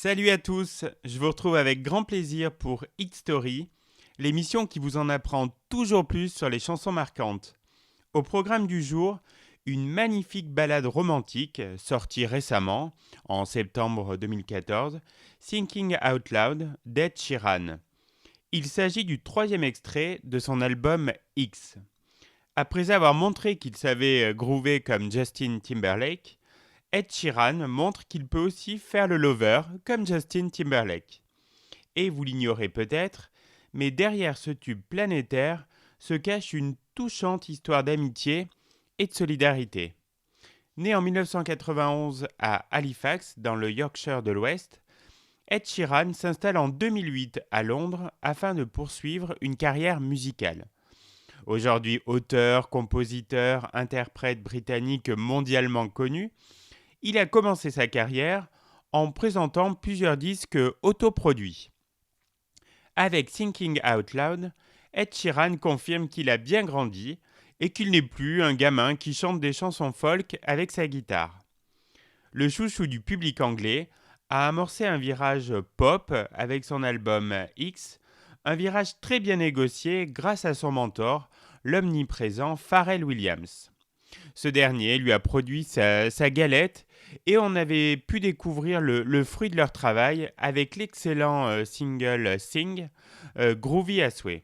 Salut à tous, je vous retrouve avec grand plaisir pour Hit Story, l'émission qui vous en apprend toujours plus sur les chansons marquantes. Au programme du jour, une magnifique ballade romantique sortie récemment, en septembre 2014, Thinking Out Loud d'Ed Sheeran. Il s'agit du troisième extrait de son album X. Après avoir montré qu'il savait groover comme Justin Timberlake, Ed Sheeran montre qu'il peut aussi faire le lover comme Justin Timberlake. Et vous l'ignorez peut-être, mais derrière ce tube planétaire se cache une touchante histoire d'amitié et de solidarité. Né en 1991 à Halifax, dans le Yorkshire de l'Ouest, Ed Sheeran s'installe en 2008 à Londres afin de poursuivre une carrière musicale. Aujourd'hui auteur, compositeur, interprète britannique mondialement connu, il a commencé sa carrière en présentant plusieurs disques autoproduits. Avec Thinking Out Loud, Ed Sheeran confirme qu'il a bien grandi et qu'il n'est plus un gamin qui chante des chansons folk avec sa guitare. Le chouchou du public anglais a amorcé un virage pop avec son album X, un virage très bien négocié grâce à son mentor, l'omniprésent Pharrell Williams. Ce dernier lui a produit sa galette et on avait pu découvrir le fruit de leur travail avec l'excellent single Sing, groovy à souhait.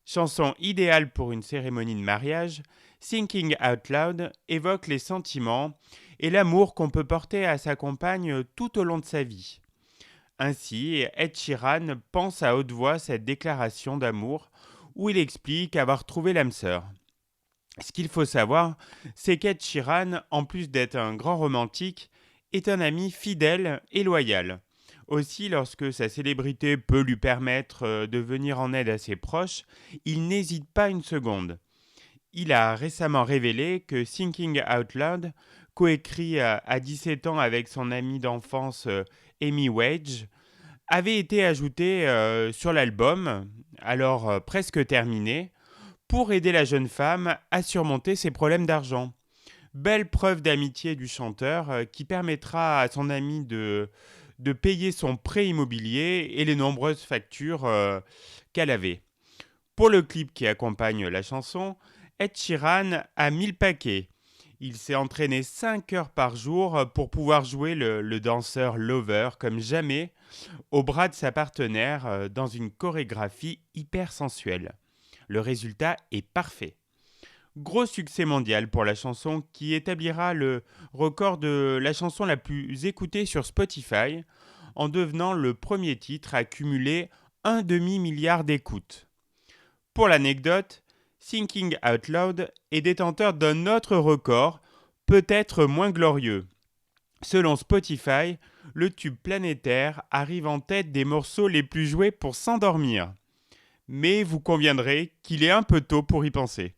Chanson idéale pour une cérémonie de mariage, Thinking Out Loud évoque les sentiments et l'amour qu'on peut porter à sa compagne tout au long de sa vie. Ainsi, Ed Sheeran pense à haute voix cette déclaration d'amour où il explique avoir trouvé l'âme sœur. Ce qu'il faut savoir, c'est qu'Ed Sheeran, en plus d'être un grand romantique, est un ami fidèle et loyal. Aussi, lorsque sa célébrité peut lui permettre de venir en aide à ses proches, il n'hésite pas une seconde. Il a récemment révélé que Thinking Out Loud, coécrit à 17 ans avec son amie d'enfance Amy Wage, avait été ajouté sur l'album, alors presque terminé, pour aider la jeune femme à surmonter ses problèmes d'argent. Belle preuve d'amitié du chanteur qui permettra à son ami de payer son prêt immobilier et les nombreuses factures qu'elle avait. Pour le clip qui accompagne la chanson, Ed Sheeran a mis le paquet. Il s'est entraîné 5 heures par jour pour pouvoir jouer le danseur lover comme jamais au bras de sa partenaire dans une chorégraphie hyper sensuelle. Le résultat est parfait. Gros succès mondial pour la chanson qui établira le record de la chanson la plus écoutée sur Spotify en devenant le premier titre à cumuler un demi-milliard d'écoutes. Pour l'anecdote, Thinking Out Loud est détenteur d'un autre record, peut-être moins glorieux. Selon Spotify, le tube planétaire arrive en tête des morceaux les plus joués pour s'endormir. Mais vous conviendrez qu'il est un peu tôt pour y penser.